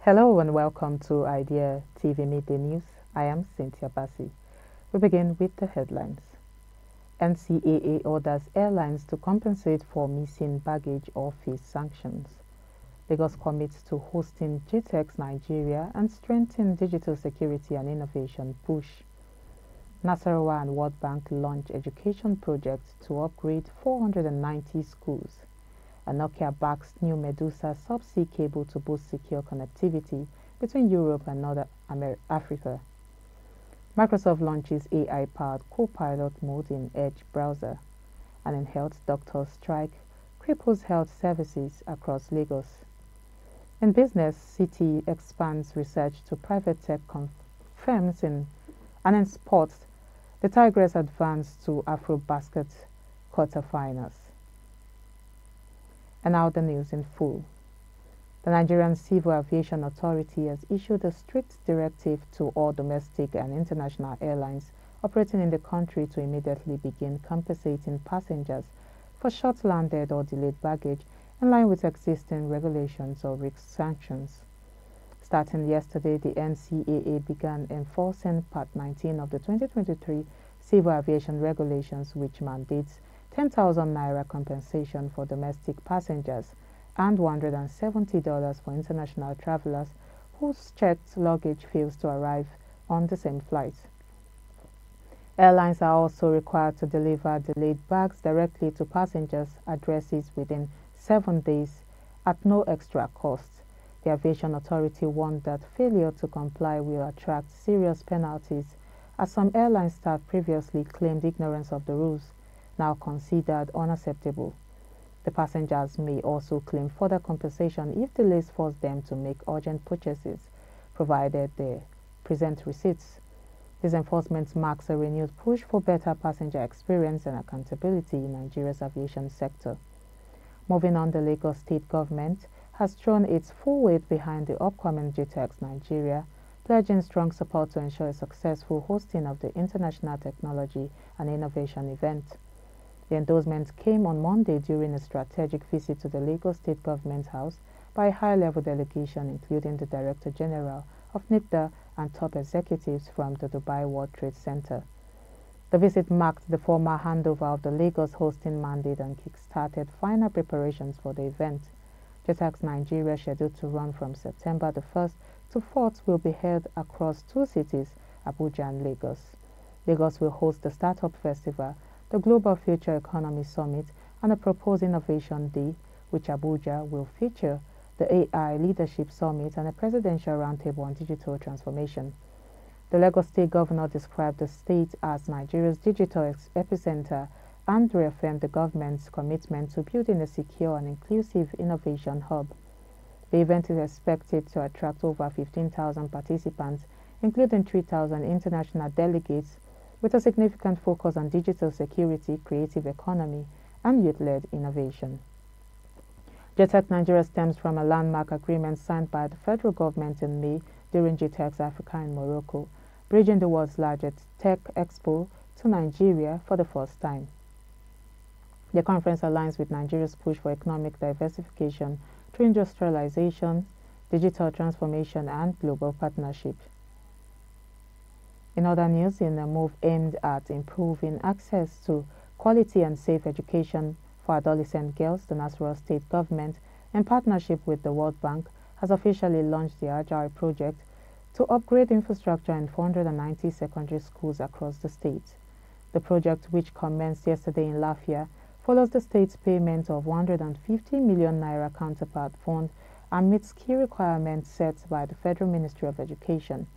Hello and welcome to Idea TV Midday News. I am Ncaa. We begin with the headlines. Ncaa orders airlines to compensate for missing baggage or face sanctions. Lagos commits to hosting GTEx Nigeria and strengthen digital security and innovation push. Nasarawa and World Bank launch education projects to upgrade 490 schools. And Ncaa backs new Medusa subsea cable to boost secure connectivity between Europe and North Africa. Microsoft launches AI-powered co-pilot mode in Edge browser. And in health, doctors strike cripples health services across Lagos. In business, Citi expands research to private tech firms and in sports, the Tigers advance to AfroBasket quarterfinals. And now the news in full. The Nigerian Civil Aviation Authority has issued a strict directive to all domestic and international airlines operating in the country to immediately begin compensating passengers for short-landed or delayed baggage in line with existing regulations or risk sanctions. Starting yesterday, the Ncaa began enforcing Part 19 of the 2023 Civil Aviation Regulations, which mandates 10,000 naira compensation for domestic passengers and $170 for international travelers whose checked luggage fails to arrive on the same flight. Airlines are also required to deliver delayed bags directly to passengers' addresses within 7 days at no extra cost. The Aviation Authority warned that failure to comply will attract serious penalties, as some airline staff previously claimed ignorance of the rules, now considered unacceptable. The passengers may also claim further compensation if delays force them to make urgent purchases, provided they present receipts. This enforcement marks a renewed push for better passenger experience and accountability in Nigeria's aviation sector. Moving on, the Lagos state government has thrown its full weight behind the upcoming GTEx Nigeria, pledging strong support to ensure a successful hosting of the International Technology and Innovation event. The endorsement came on Monday during a strategic visit to the Lagos State Government House by a high-level delegation including the Director General of NIPDA and top executives from the Dubai World Trade Center. The visit marked the formal handover of the Lagos hosting mandate and kick-started final preparations for the event. GTEx Nigeria, scheduled to run from September the 1st to 4th, will be held across two cities, Abuja and Lagos. Lagos will host the Startup Festival, the Global Future Economy Summit, and a proposed Innovation Day, which Abuja will feature the AI Leadership Summit and a presidential roundtable on digital transformation. The Lagos State Governor described the state as Nigeria's digital epicenter and reaffirmed the government's commitment to building a secure and inclusive innovation hub. The event is expected to attract over 15,000 participants, including 3,000 international delegates, with a significant focus on digital security, creative economy, and youth-led innovation. GTEx Nigeria stems from a landmark agreement signed by the federal government in May during GTEx Africa in Morocco, bridging the world's largest tech expo to Nigeria for the first time. The conference aligns with Nigeria's push for economic diversification through industrialization, digital transformation, and global partnership. In other news, in a move aimed at improving access to quality and safe education for adolescent girls, the Nasarawa state government, in partnership with the World Bank, has officially launched the Agile project to upgrade infrastructure in 490 secondary schools across the state. The project, which commenced yesterday in Lafia, follows the state's payment of 150 million naira counterpart fund and meets key requirements set by the Federal Ministry of Education.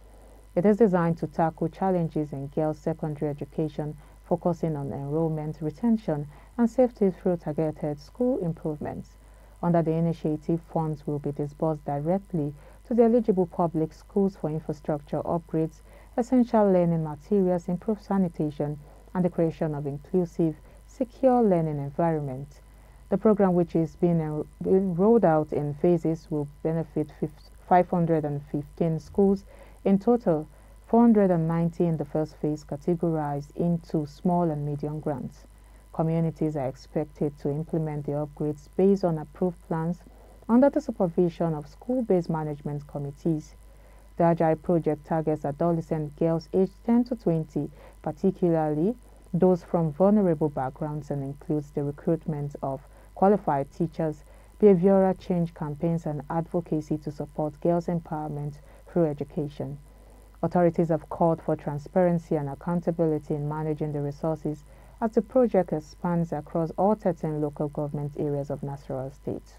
It is designed to tackle challenges in girls' secondary education, focusing on enrollment, retention, and safety through targeted school improvements. Under the initiative, funds will be disbursed directly to the eligible public schools for infrastructure upgrades, essential learning materials, improved sanitation, and the creation of inclusive, secure learning environments. The program, which is being rolled out in phases, will benefit 515 schools in total, 490 in the first phase, categorized into small and medium grants. Communities are expected to implement the upgrades based on approved plans under the supervision of school-based management committees. The Agile project targets adolescent girls aged 10 to 20, particularly those from vulnerable backgrounds, and includes the recruitment of qualified teachers, behavioral change campaigns, and advocacy to support girls' empowerment through education. Authorities have called for transparency and accountability in managing the resources as the project expands across all 13 local government areas of Nasarawa State.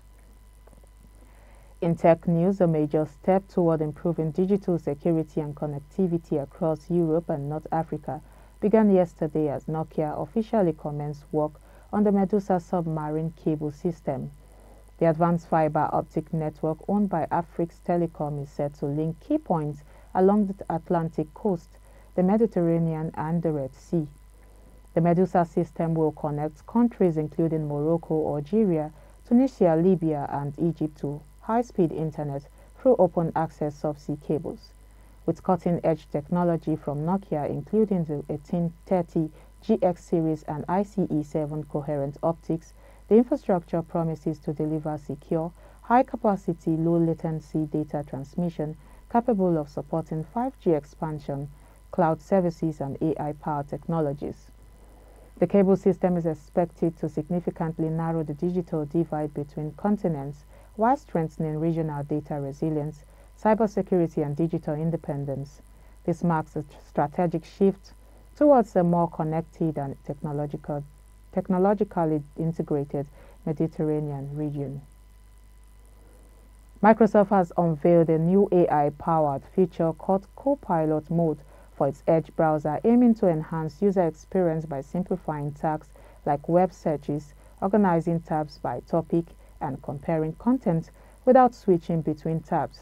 In tech news, a major step toward improving digital security and connectivity across Europe and North Africa began yesterday as Nokia officially commenced work on the Medusa submarine cable system. The advanced fiber optic network owned by Afrix Telecom is set to link key points along the Atlantic coast, the Mediterranean, and the Red Sea. The Medusa system will connect countries including Morocco, Algeria, Tunisia, Libya, and Egypt to high-speed internet through open-access subsea cables. With cutting-edge technology from Nokia, including the 1830 GX series and ICE7 coherent optics, the infrastructure promises to deliver secure, high-capacity, low-latency data transmission capable of supporting 5G expansion, cloud services, and AI-powered technologies. The cable system is expected to significantly narrow the digital divide between continents while strengthening regional data resilience, cybersecurity, and digital independence. This marks a strategic shift towards a more connected and technologically integrated Mediterranean region. Microsoft has unveiled a new AI-powered feature called Copilot Mode for its Edge browser, aiming to enhance user experience by simplifying tasks like web searches, organizing tabs by topic, and comparing content without switching between tabs.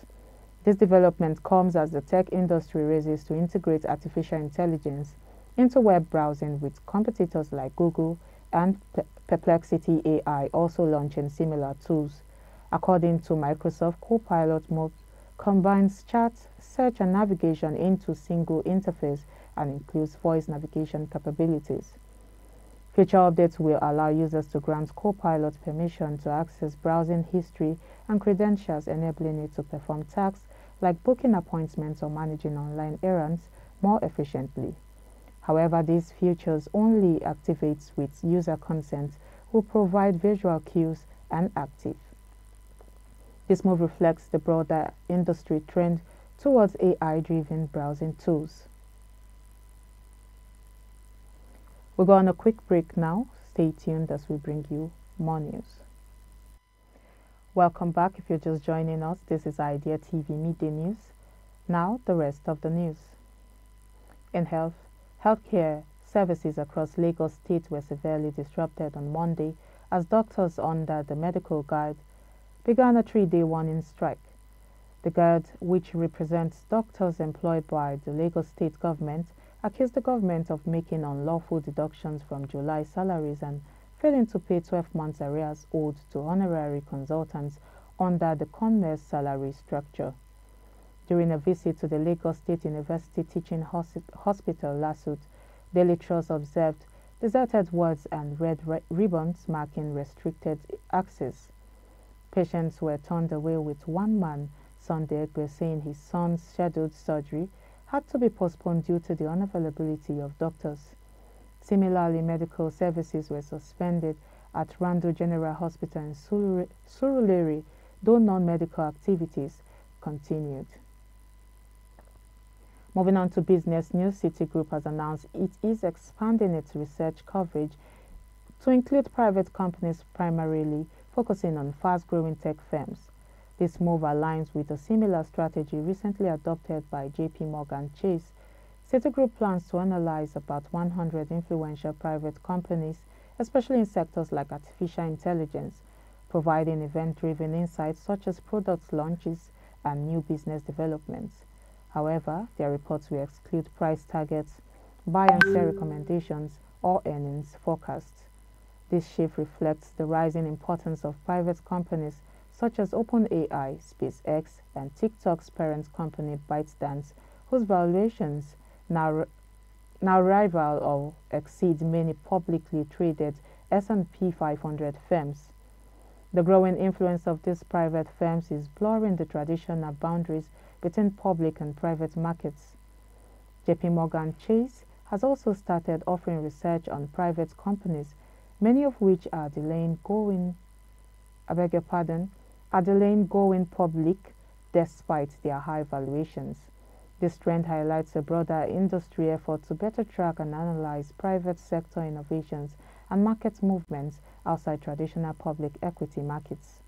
This development comes as the tech industry races to integrate artificial intelligence into web browsing, with competitors like Google and Perplexity AI also launching similar tools. According to Microsoft, Copilot Mode combines chat, search, and navigation into a single interface and includes voice navigation capabilities. Future updates will allow users to grant Copilot permission to access browsing history and credentials, enabling it to perform tasks like booking appointments or managing online errands more efficiently. However, these features only activate with user consent, will provide visual cues, and active. This move reflects the broader industry trend towards AI-driven browsing tools. We'll go on a quick break now. Stay tuned as we bring you more news. Welcome back. If you're just joining us, this is Idea TV Midday News. Now, the rest of the news. In healthcare services across Lagos State were severely disrupted on Monday as doctors under the medical guard began a 3-day warning strike. The guard, which represents doctors employed by the Lagos State government, accused the government of making unlawful deductions from July salaries and failing to pay 12 months arrears owed to honorary consultants under the CONMES salary structure. During a visit to the Lagos State University Teaching Hospital, LASUT, Daily Trust observed deserted wards and red ribbons marking restricted access. Patients were turned away, with one man, Sunday, saying his son's scheduled surgery had to be postponed due to the unavailability of doctors. Similarly, medical services were suspended at Rando General Hospital in Surulere, though non-medical activities continued. Moving on to business news, Citigroup has announced it is expanding its research coverage to include private companies, primarily focusing on fast-growing tech firms. This move aligns with a similar strategy recently adopted by JP Morgan Chase. Citigroup plans to analyze about 100 influential private companies, especially in sectors like artificial intelligence, providing event-driven insights such as product launches and new business developments. However, their reports will exclude price targets, buy and sell recommendations, or earnings forecasts. This shift reflects the rising importance of private companies such as OpenAI, SpaceX, and TikTok's parent company ByteDance, whose valuations now rival or exceed many publicly traded S&P 500 firms. The growing influence of these private firms is blurring the traditional boundaries between public and private markets. JP Morgan Chase has also started offering research on private companies, many of which are delaying going public despite their high valuations. This trend highlights a broader industry effort to better track and analyze private sector innovations and market movements outside traditional public equity markets.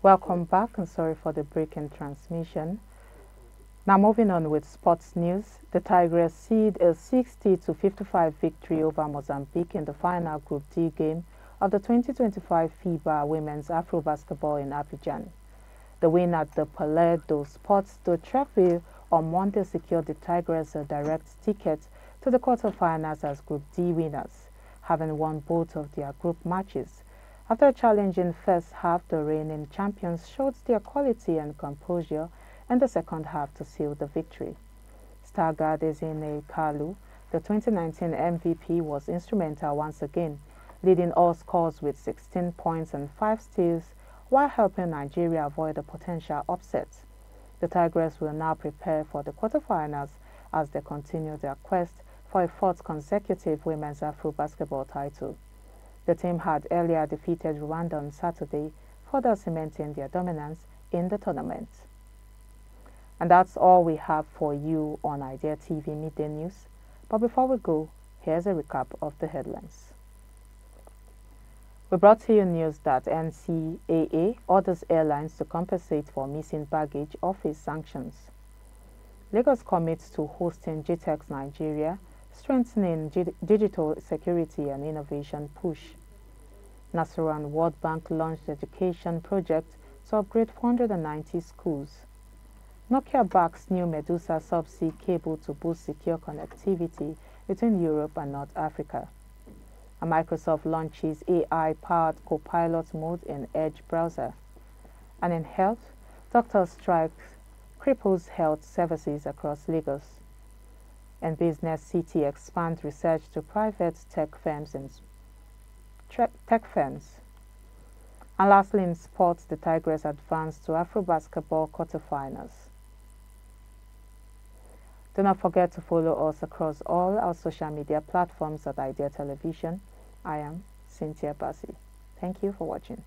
Welcome back, and sorry for the break in transmission. Now moving on with sports news, the Tigers sealed a 60-55 victory over Mozambique in the final Group D game of the 2025 FIBA Women's Afro Basketball in Abidjan. The win at the Palais dos Sports de Trèfle on Monday secured the Tigers a direct ticket to the quarterfinals as Group D winners, having won both of their group matches. After a challenging first half, the reigning champions showed their quality and composure in the second half to seal the victory. Star guard Ncaa, the 2019 MVP, was instrumental once again, leading all scores with 16 points and 5 steals, while helping Nigeria avoid a potential upset. The Tigers will now prepare for the quarterfinals as they continue their quest for a fourth consecutive Women's Afro Basketball title. The team had earlier defeated Rwanda on Saturday, further cementing their dominance in the tournament. And that's all we have for you on Idea TV Midday News. But before we go, here's a recap of the headlines. We brought to you news that Ncaa orders airlines to compensate for missing baggage of its sanctions. Lagos commits to hosting GTEx Nigeria, strengthening digital security and innovation push. Nasser and World Bank launched education project to upgrade 490 schools. Nokia backs new Medusa subsea cable to boost secure connectivity between Europe and North Africa. And Microsoft launches AI-powered Copilot mode in Edge browser. And in health, doctor strike cripples health services across Lagos. And Business City expands research to private tech firms. And lastly, in sports, the Tigers advanced to Afro-Basketball quarterfinals. Do not forget to follow us across all our social media platforms at Idea Television. I am Ncaa. Thank you for watching.